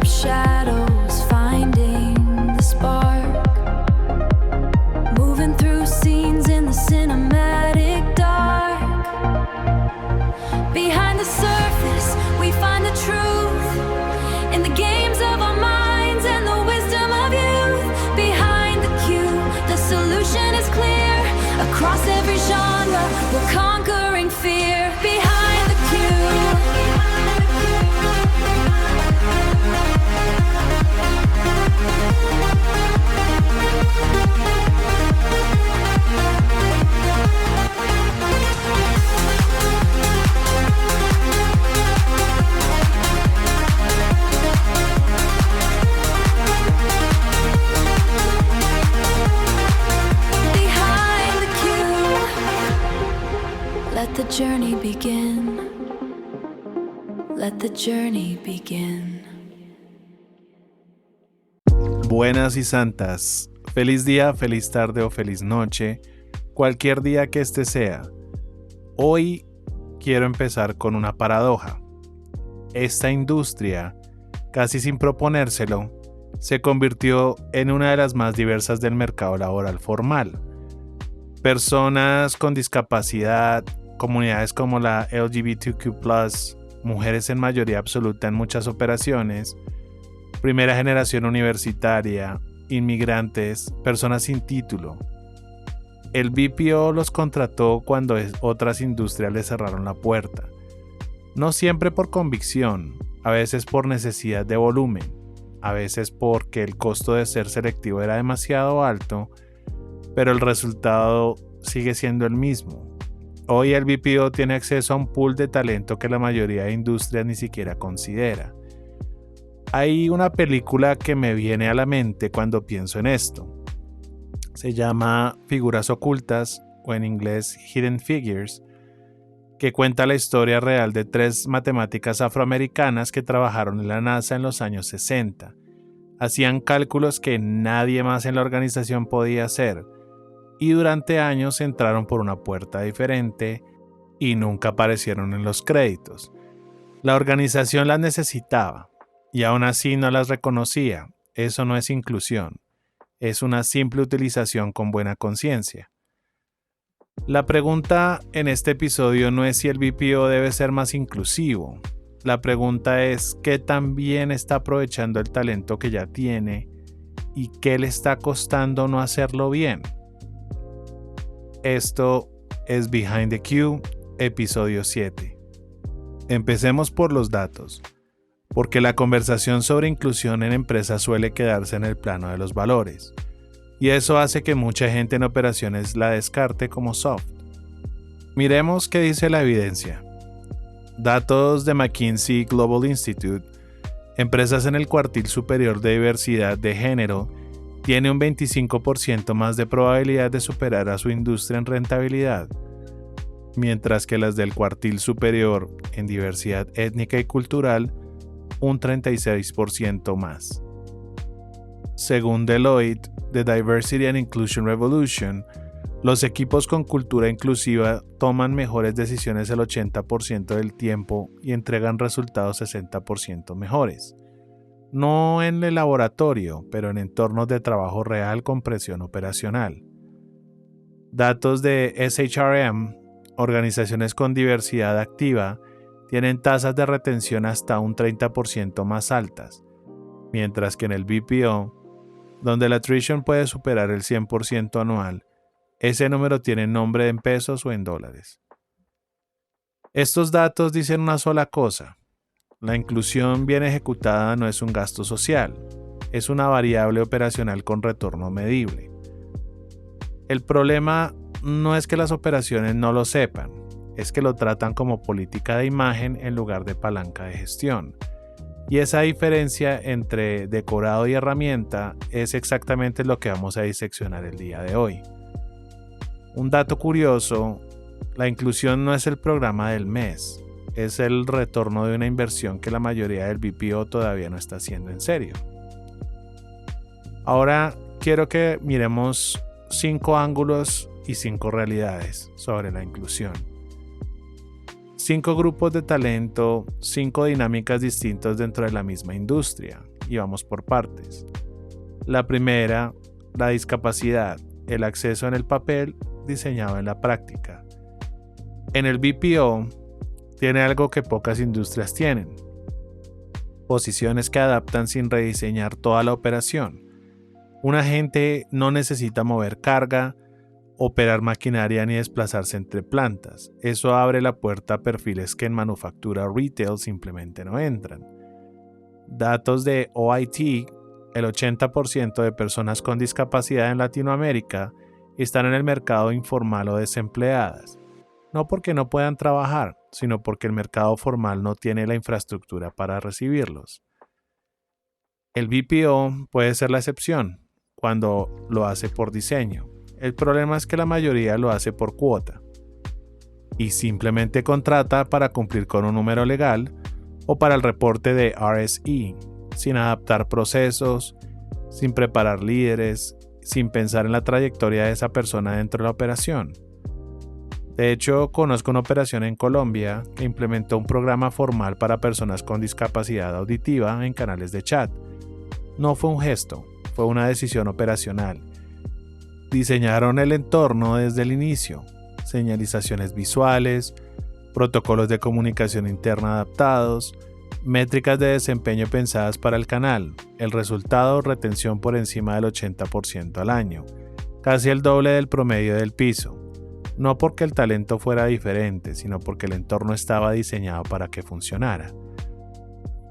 shadows, finding the spark, moving through scenes in the cinematic dark. Behind the surface, we find the truth in the games of our minds and the wisdom of youth. Behind the cue, the solution is clear. Across every genre, we're conquering fear. Behind the cue. Let the journey begin. Let the journey begin. Buenas y santas. Feliz día, feliz tarde o feliz noche, cualquier día que este sea. Hoy quiero empezar con una paradoja. Esta industria, casi sin proponérselo, se convirtió en una de las más diversas del mercado laboral formal. Personas con discapacidad, comunidades como la LGBTQ+, mujeres en mayoría absoluta en muchas operaciones, primera generación universitaria, inmigrantes, personas sin título. El BPO los contrató cuando otras industrias les cerraron la puerta. No siempre por convicción, a veces por necesidad de volumen, a veces porque el costo de ser selectivo era demasiado alto, pero el resultado sigue siendo el mismo. Hoy el BPO tiene acceso a un pool de talento que la mayoría de industrias ni siquiera considera. Hay una película que me viene a la mente cuando pienso en esto. Se llama Figuras Ocultas, o en inglés Hidden Figures, que cuenta la historia real de 3 matemáticas afroamericanas que trabajaron en la NASA en los años 60. Hacían cálculos que nadie más en la organización podía hacer, y durante años entraron por una puerta diferente y nunca aparecieron en los créditos. La organización las necesitaba y aún así no las reconocía. Eso no es inclusión, es una simple utilización con buena conciencia. La pregunta en este episodio no es si el BPO debe ser más inclusivo. La pregunta es qué tan bien está aprovechando el talento que ya tiene y qué le está costando no hacerlo bien. Esto es Behind the Cue, episodio 7. Empecemos por los datos, porque la conversación sobre inclusión en empresas suele quedarse en el plano de los valores, y eso hace que mucha gente en operaciones la descarte como soft. Miremos qué dice la evidencia. Datos de McKinsey Global Institute, empresas en el cuartil superior de diversidad de género tiene un 25% más de probabilidad de superar a su industria en rentabilidad, mientras que las del cuartil superior en diversidad étnica y cultural, un 36% más. Según Deloitte, The Diversity and Inclusion Revolution, los equipos con cultura inclusiva toman mejores decisiones el 80% del tiempo y entregan resultados 60% mejores. No en el laboratorio, pero en entornos de trabajo real con presión operacional. Datos de SHRM, organizaciones con diversidad activa, tienen tasas de retención hasta un 30% más altas, mientras que en el BPO, donde la attrition puede superar el 100% anual, ese número tiene nombre en pesos o en dólares. Estos datos dicen una sola cosa. La inclusión bien ejecutada no es un gasto social, es una variable operacional con retorno medible. El problema no es que las operaciones no lo sepan, es que lo tratan como política de imagen en lugar de palanca de gestión. Y esa diferencia entre decorado y herramienta es exactamente lo que vamos a diseccionar el día de hoy. Un dato curioso, la inclusión no es el programa del mes. Es el retorno de una inversión que la mayoría del BPO todavía no está haciendo en serio. Ahora quiero que miremos 5 ángulos y 5 realidades sobre la inclusión. 5 grupos de talento, 5 dinámicas distintas dentro de la misma industria. y vamos por partes. La primera, la discapacidad, el acceso en el papel diseñado en la práctica. En el BPO tiene algo que pocas industrias tienen: posiciones que adaptan sin rediseñar toda la operación. Un agente no necesita mover carga, operar maquinaria ni desplazarse entre plantas. Eso abre la puerta a perfiles que en manufactura retail simplemente no entran. Datos de OIT: el 80% de personas con discapacidad en Latinoamérica están en el mercado informal o desempleadas. No porque no puedan trabajar, sino porque el mercado formal no tiene la infraestructura para recibirlos. El BPO puede ser la excepción cuando lo hace por diseño. El problema es que la mayoría lo hace por cuota y simplemente contrata para cumplir con un número legal o para el reporte de RSE, sin adaptar procesos, sin preparar líderes, sin pensar en la trayectoria de esa persona dentro de la operación. De hecho, conozco una operación en Colombia que implementó un programa formal para personas con discapacidad auditiva en canales de chat. No fue un gesto, fue una decisión operacional. Diseñaron el entorno desde el inicio: señalizaciones visuales, protocolos de comunicación interna adaptados, métricas de desempeño pensadas para el canal. El resultado: retención por encima del 80% al año, casi el doble del promedio del piso. No porque el talento fuera diferente, sino porque el entorno estaba diseñado para que funcionara.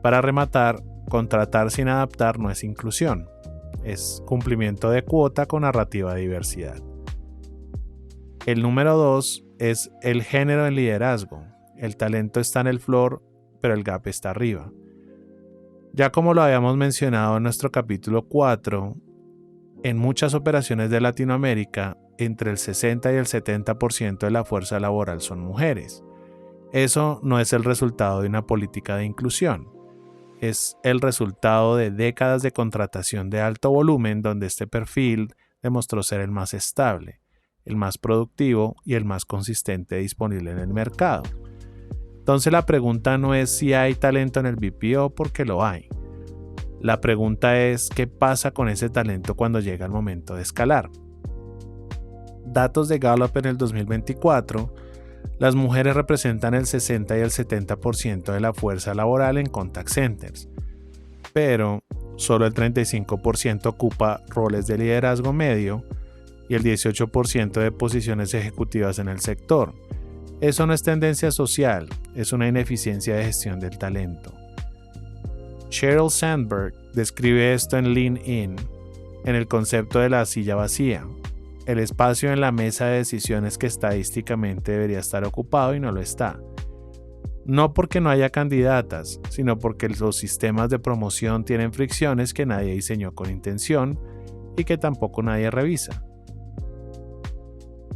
Para rematar, contratar sin adaptar no es inclusión, es cumplimiento de cuota con narrativa de diversidad. El número 2 es el género en liderazgo. El talento está en el floor, pero el gap está arriba. Ya como lo habíamos mencionado en nuestro capítulo 4, en muchas operaciones de Latinoamérica, entre el 60 y el 70% de la fuerza laboral son mujeres. Eso no es el resultado de una política de inclusión. Es el resultado de décadas de contratación de alto volumen donde este perfil demostró ser el más estable, el más productivo y el más consistente disponible en el mercado. Entonces la pregunta no es si hay talento en el BPO, porque lo hay. La pregunta es qué pasa con ese talento cuando llega el momento de escalar. Datos de Gallup en el 2024, las mujeres representan el 60 y el 70% de la fuerza laboral en contact centers, pero solo el 35% ocupa roles de liderazgo medio y el 18% de posiciones ejecutivas en el sector. Eso no es tendencia social, es una ineficiencia de gestión del talento. Sheryl Sandberg describe esto en Lean In, en el concepto de la silla vacía, el espacio en la mesa de decisiones que estadísticamente debería estar ocupado y no lo está. No porque no haya candidatas, sino porque los sistemas de promoción tienen fricciones que nadie diseñó con intención y que tampoco nadie revisa.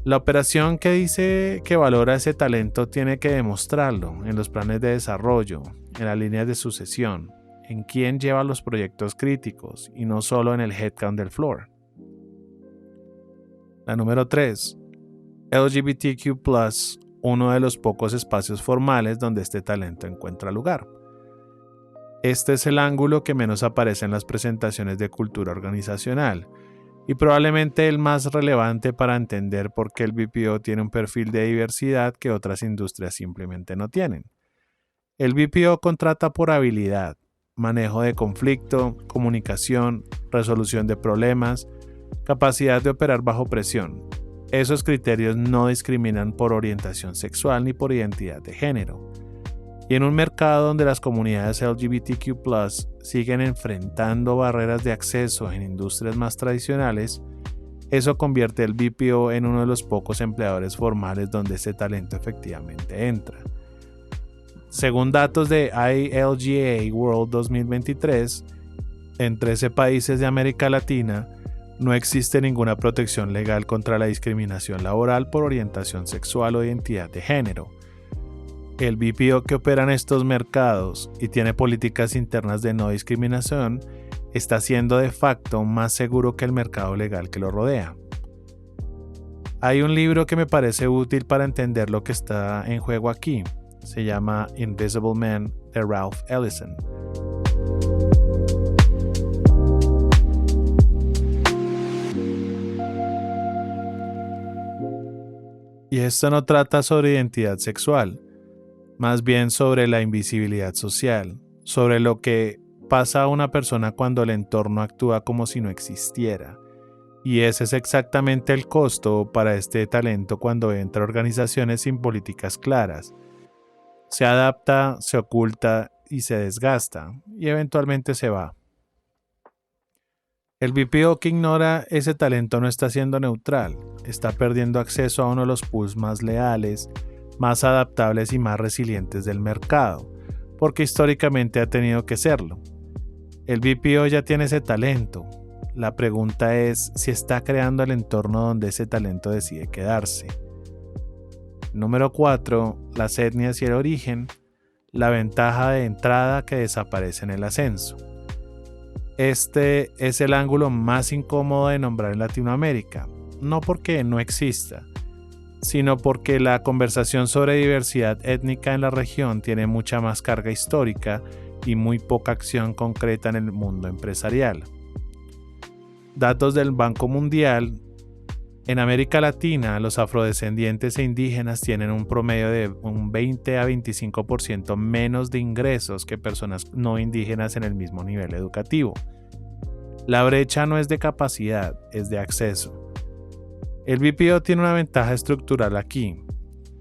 La operación que dice que valora ese talento tiene que demostrarlo en los planes de desarrollo, en las líneas de sucesión, en quién lleva los proyectos críticos y no solo en el headcount del floor. La número 3. LGBTQ+, uno de los pocos espacios formales donde este talento encuentra lugar. Este es el ángulo que menos aparece en las presentaciones de cultura organizacional y probablemente el más relevante para entender por qué el BPO tiene un perfil de diversidad que otras industrias simplemente no tienen. El BPO contrata por habilidad, manejo de conflicto, comunicación, resolución de problemas, capacidad de operar bajo presión. Esos criterios no discriminan por orientación sexual ni por identidad de género. Y en un mercado donde las comunidades LGBTQ+ siguen enfrentando barreras de acceso en industrias más tradicionales, eso convierte el BPO en uno de los pocos empleadores formales donde ese talento efectivamente entra. Según datos de ILGA World 2023, en 13 países de América Latina, no existe ninguna protección legal contra la discriminación laboral por orientación sexual o identidad de género. El BPO que opera en estos mercados y tiene políticas internas de no discriminación está siendo de facto más seguro que el mercado legal que lo rodea. Hay un libro que me parece útil para entender lo que está en juego aquí. Se llama Invisible Man de Ralph Ellison. Y esto no trata sobre identidad sexual, más bien sobre la invisibilidad social, sobre lo que pasa a una persona cuando el entorno actúa como si no existiera. Y ese es exactamente el costo para este talento cuando entra a organizaciones sin políticas claras. Se adapta, se oculta y se desgasta, y eventualmente se va. El BPO que ignora ese talento no está siendo neutral, está perdiendo acceso a uno de los pools más leales, más adaptables y más resilientes del mercado, porque históricamente ha tenido que serlo. El BPO ya tiene ese talento. La pregunta es si está creando el entorno donde ese talento decide quedarse. Número 4. Las etnias y el origen. La ventaja de entrada que desaparece en el ascenso. Este es el ángulo más incómodo de nombrar en Latinoamérica, no porque no exista, sino porque la conversación sobre diversidad étnica en la región tiene mucha más carga histórica y muy poca acción concreta en el mundo empresarial. Datos del Banco Mundial: en América Latina, los afrodescendientes e indígenas tienen un promedio de un 20 a 25% menos de ingresos que personas no indígenas en el mismo nivel educativo. La brecha no es de capacidad, es de acceso. El BPO tiene una ventaja estructural aquí.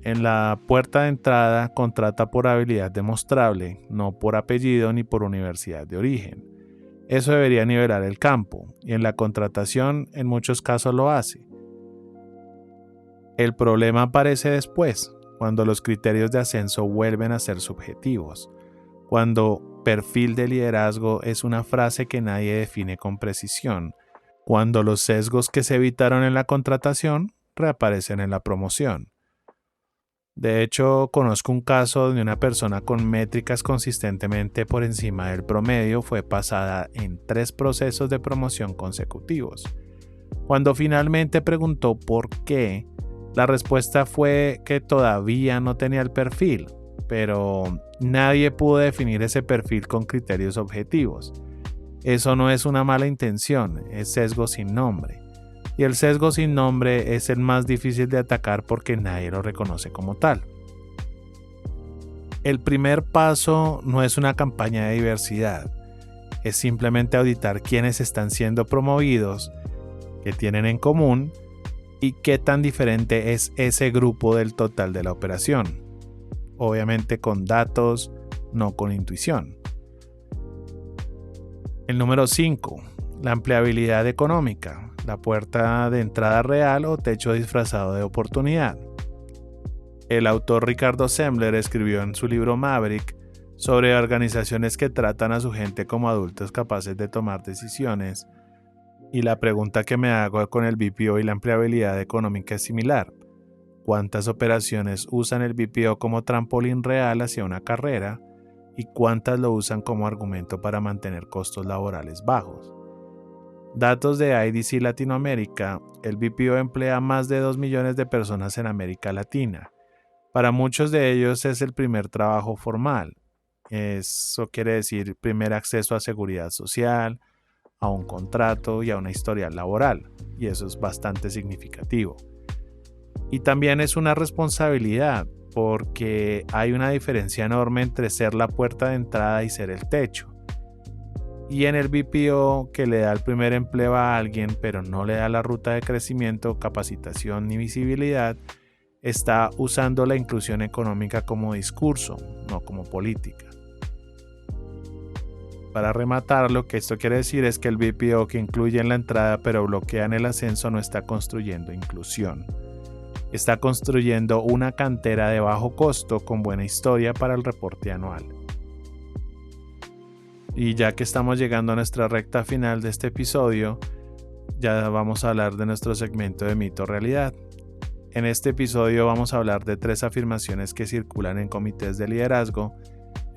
En la puerta de entrada contrata por habilidad demostrable, no por apellido ni por universidad de origen. Eso debería nivelar el campo, y en la contratación en muchos casos lo hace. El problema aparece después, cuando los criterios de ascenso vuelven a ser subjetivos, cuando perfil de liderazgo es una frase que nadie define con precisión, cuando los sesgos que se evitaron en la contratación reaparecen en la promoción. De hecho, conozco un caso donde una persona con métricas consistentemente por encima del promedio fue pasada en 3 procesos de promoción consecutivos. Cuando finalmente preguntó por qué, la respuesta fue que todavía no tenía el perfil, pero nadie pudo definir ese perfil con criterios objetivos. Eso no es una mala intención, es sesgo sin nombre. Y el sesgo sin nombre es el más difícil de atacar porque nadie lo reconoce como tal. El primer paso no es una campaña de diversidad, es simplemente auditar quiénes están siendo promovidos, qué tienen en común y qué tan diferente es ese grupo del total de la operación. Obviamente con datos, no con intuición. El número 5. La empleabilidad económica, la puerta de entrada real o techo disfrazado de oportunidad. El autor Ricardo Semler escribió en su libro Maverick sobre organizaciones que tratan a su gente como adultos capaces de tomar decisiones, y la pregunta que me hago con el BPO y la empleabilidad económica es similar. ¿Cuántas operaciones usan el BPO como trampolín real hacia una carrera y cuántas lo usan como argumento para mantener costos laborales bajos? Datos de IDC Latinoamérica: el BPO emplea más de 2 millones de personas en América Latina. Para muchos de ellos es el primer trabajo formal. Eso quiere decir primer acceso a seguridad social, a un contrato y a una historial laboral, y eso es bastante significativo. Y también es una responsabilidad, porque hay una diferencia enorme entre ser la puerta de entrada y ser el techo. Y en el BPO, que le da el primer empleo a alguien pero no le da la ruta de crecimiento, capacitación ni visibilidad, está usando la inclusión económica como discurso, no como política. Para rematar, lo que esto quiere decir es que el BPO que incluye en la entrada pero bloquea en el ascenso no está construyendo inclusión. Está construyendo una cantera de bajo costo con buena historia para el reporte anual. Y ya que estamos llegando a nuestra recta final de este episodio, ya vamos a hablar de nuestro segmento de mito o realidad. En este episodio vamos a hablar de 3 afirmaciones que circulan en comités de liderazgo,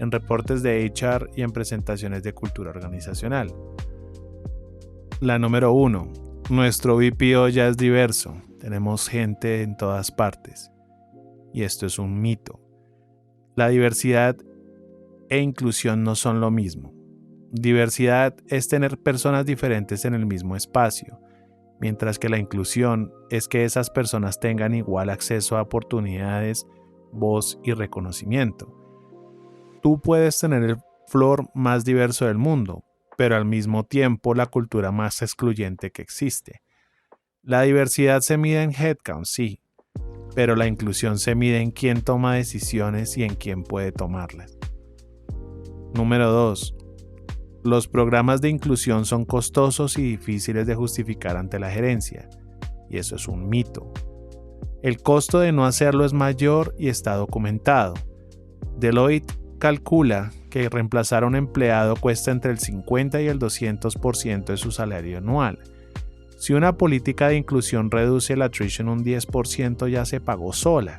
en reportes de HR y en presentaciones de cultura organizacional. La número 1. Nuestro BPO ya es diverso. Tenemos gente en todas partes. Y esto es un mito. La diversidad e inclusión no son lo mismo. Diversidad es tener personas diferentes en el mismo espacio. mientras que la inclusión es que esas personas tengan igual acceso a oportunidades, voz y reconocimiento. Tú puedes tener el flor más diverso del mundo, pero al mismo tiempo la cultura más excluyente que existe. La diversidad se mide en headcount, sí, pero la inclusión se mide en quién toma decisiones y en quién puede tomarlas. Número 2. Los programas de inclusión son costosos y difíciles de justificar ante la gerencia, y eso es un mito. El costo de no hacerlo es mayor y está documentado. Deloitte calcula que reemplazar a un empleado cuesta entre el 50 y el 200% de su salario anual. Si una política de inclusión reduce la attrition un 10%, ya se pagó sola.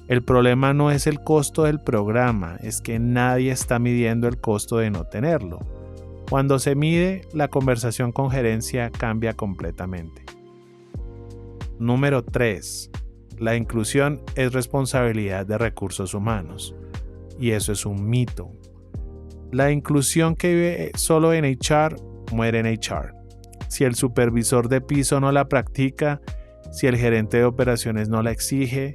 El problema no es el costo del programa, es que nadie está midiendo el costo de no tenerlo. Cuando se mide, la conversación con gerencia cambia completamente. Número 3. La inclusión es responsabilidad de recursos humanos. Y eso es un mito. La inclusión que vive solo en HR, muere en HR. Si el supervisor de piso no la practica, si el gerente de operaciones no la exige,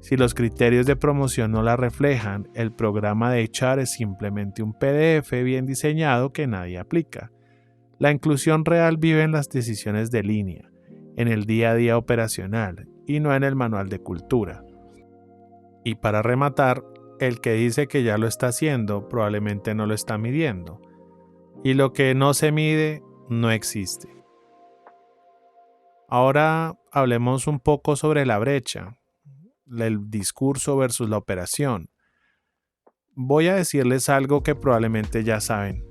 si los criterios de promoción no la reflejan, el programa de HR es simplemente un PDF bien diseñado que nadie aplica. La inclusión real vive en las decisiones de línea, en el día a día operacional y no en el manual de cultura. Y para rematar, el que dice que ya lo está haciendo probablemente no lo está midiendo. Y lo que no se mide no existe. Ahora hablemos un poco sobre la brecha, el discurso versus la operación. Voy a decirles algo que probablemente ya saben,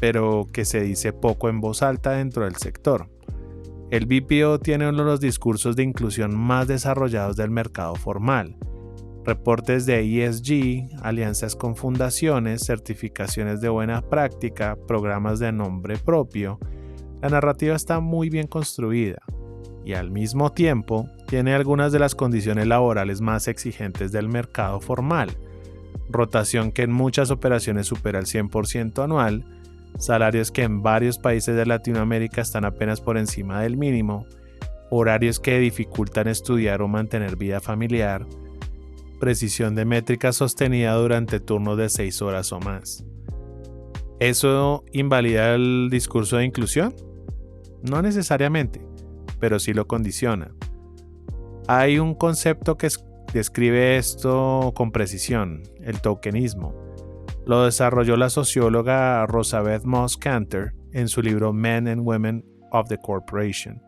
pero que se dice poco en voz alta dentro del sector. El BPO tiene uno de los discursos de inclusión más desarrollados del mercado formal. Reportes de ESG, alianzas con fundaciones, certificaciones de buena práctica, programas de nombre propio. La narrativa está muy bien construida y al mismo tiempo tiene algunas de las condiciones laborales más exigentes del mercado formal. Rotación que en muchas operaciones supera el 100% anual, salarios que en varios países de Latinoamérica están apenas por encima del mínimo, horarios que dificultan estudiar o mantener vida familiar, precisión de métricas sostenida durante turnos de 6 horas o más. ¿Eso invalida el discurso de inclusión? No necesariamente, pero sí lo condiciona. Hay un concepto que describe esto con precisión, el tokenismo. Lo desarrolló la socióloga Rosabeth Moss Kanter en su libro Men and Women of the Corporation.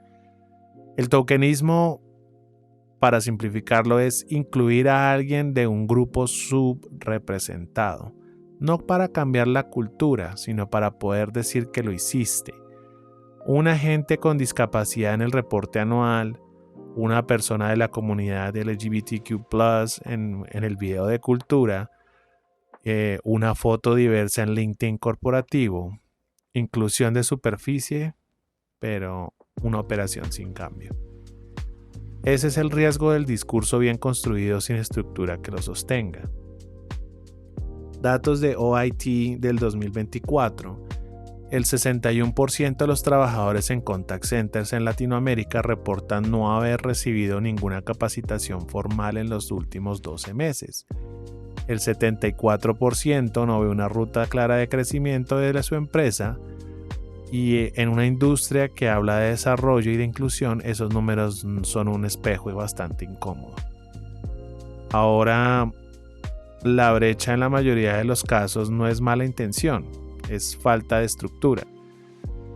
El tokenismo, para simplificarlo, es incluir a alguien de un grupo subrepresentado, no para cambiar la cultura, sino para poder decir que lo hiciste. Un agente con discapacidad en el reporte anual, una persona de la comunidad LGBTQ+, en el video de cultura, una foto diversa en LinkedIn corporativo, inclusión de superficie, pero una operación sin cambio. Ese es el riesgo del discurso bien construido sin estructura que lo sostenga. Datos de OIT del 2024. El 61% de los trabajadores en contact centers en Latinoamérica reportan no haber recibido ninguna capacitación formal en los últimos 12 meses. El 74% no ve una ruta clara de crecimiento de su empresa. Y en una industria que habla de desarrollo y de inclusión, esos números son un espejo y bastante incómodo. Ahora, la brecha en la mayoría de los casos no es mala intención, es falta de estructura.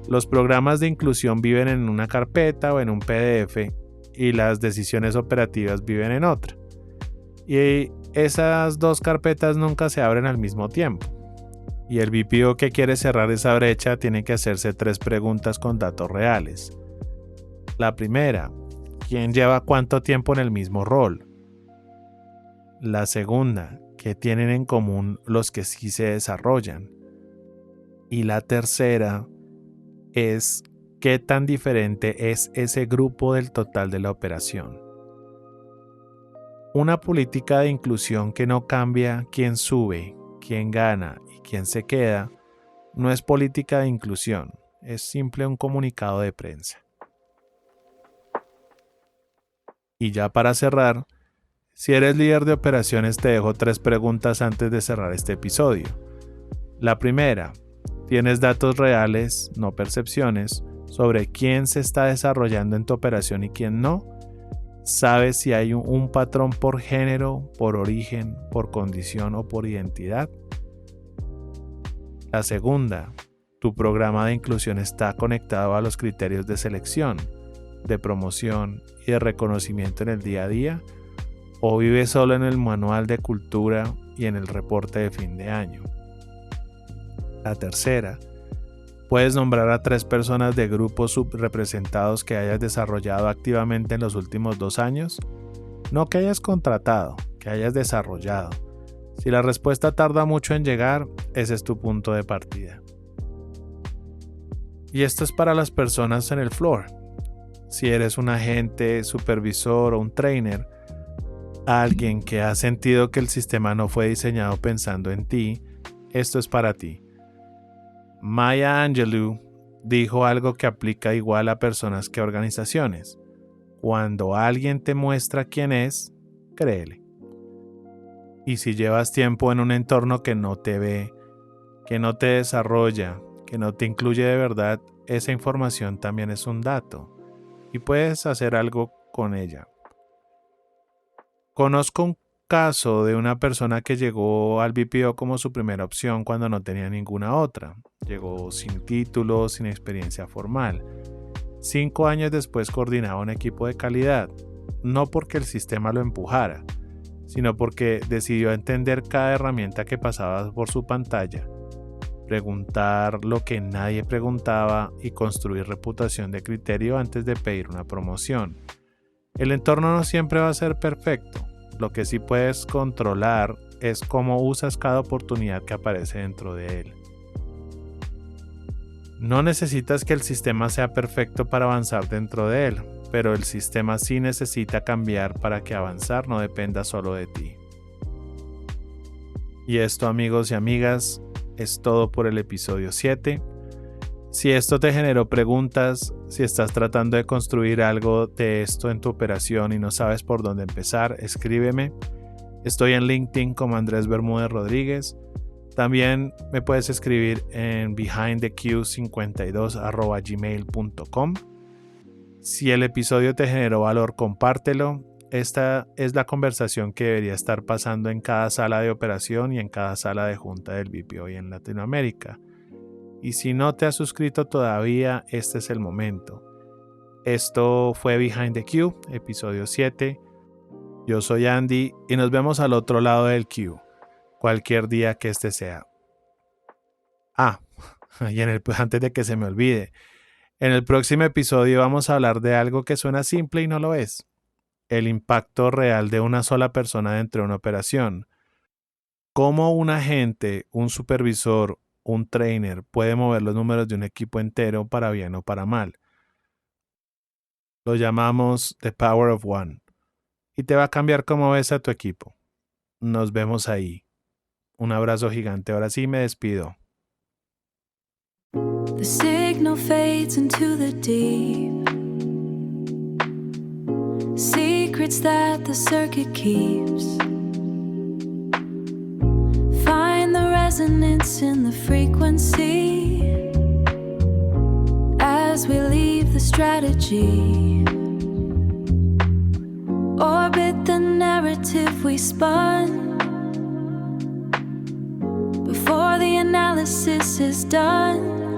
Los programas de inclusión viven en una carpeta o en un PDF y las decisiones operativas viven en otra. Y esas dos carpetas nunca se abren al mismo tiempo. Y el BPO que quiere cerrar esa brecha tiene que hacerse 3 preguntas con datos reales. La primera, ¿quién lleva cuánto tiempo en el mismo rol? La segunda, ¿qué tienen en común los que sí se desarrollan? Y la tercera es, ¿qué tan diferente es ese grupo del total de la operación? Una política de inclusión que no cambia quién sube, quién gana y quién se queda, no es política de inclusión, es simple un comunicado de prensa. Y ya para cerrar, si eres líder de operaciones, te dejo 3 preguntas antes de cerrar este episodio. La primera, ¿tienes datos reales, no percepciones, sobre quién se está desarrollando en tu operación y quién no? ¿Sabes si hay un patrón por género, por origen, por condición o por identidad? La segunda, ¿tu programa de inclusión está conectado a los criterios de selección, de promoción y de reconocimiento en el día a día? ¿O vive solo en el manual de cultura y en el reporte de fin de año? La tercera, ¿puedes nombrar a 3 personas de grupos subrepresentados que hayas desarrollado activamente en los últimos 2 años? No que hayas contratado, que hayas desarrollado. Si la respuesta tarda mucho en llegar, ese es tu punto de partida. Y esto es para las personas en el floor. Si eres un agente, supervisor o un trainer, alguien que ha sentido que el sistema no fue diseñado pensando en ti, esto es para ti. Maya Angelou dijo algo que aplica igual a personas que a organizaciones. Cuando alguien te muestra quién es, créele. Y si llevas tiempo en un entorno que no te ve, que no te desarrolla, que no te incluye de verdad, esa información también es un dato y puedes hacer algo con ella. Conozco un caso de una persona que llegó al BPO como su primera opción cuando no tenía ninguna otra. Llegó sin título, sin experiencia formal. 5 años después coordinaba un equipo de calidad, no porque el sistema lo empujara, sino porque decidió entender cada herramienta que pasaba por su pantalla, preguntar lo que nadie preguntaba y construir reputación de criterio antes de pedir una promoción. El entorno no siempre va a ser perfecto. Lo que sí puedes controlar es cómo usas cada oportunidad que aparece dentro de él. No necesitas que el sistema sea perfecto para avanzar dentro de él, pero el sistema sí necesita cambiar para que avanzar no dependa solo de ti. Y esto, amigos y amigas, es todo por el episodio 7. Si esto te generó preguntas, si estás tratando de construir algo de esto en tu operación y no sabes por dónde empezar, escríbeme. Estoy en LinkedIn como Andrés Bermúdez Rodríguez. También me puedes escribir en behindtheq52@gmail.com. Si el episodio te generó valor, compártelo. Esta es la conversación que debería estar pasando en cada sala de operación y en cada sala de junta del BPO y en Latinoamérica. Y si no te has suscrito todavía, este es el momento. Esto fue Behind the Q, episodio 7. Yo soy Andy y nos vemos al otro lado del Q, cualquier día que este sea. Y antes de que se me olvide, en el próximo episodio vamos a hablar de algo que suena simple y no lo es. El impacto real de una sola persona dentro de una operación. Cómo un agente, un supervisor, un trainer puede mover los números de un equipo entero para bien o para mal. Lo llamamos The Power of One. Y te va a cambiar cómo ves a tu equipo. Nos vemos ahí. Un abrazo gigante. Ahora sí me despido. The signal fades into the deep. Secrets that the circuit keeps. Find the resonance in the frequency as we leave the strategy. Orbit the narrative we spun before the analysis is done.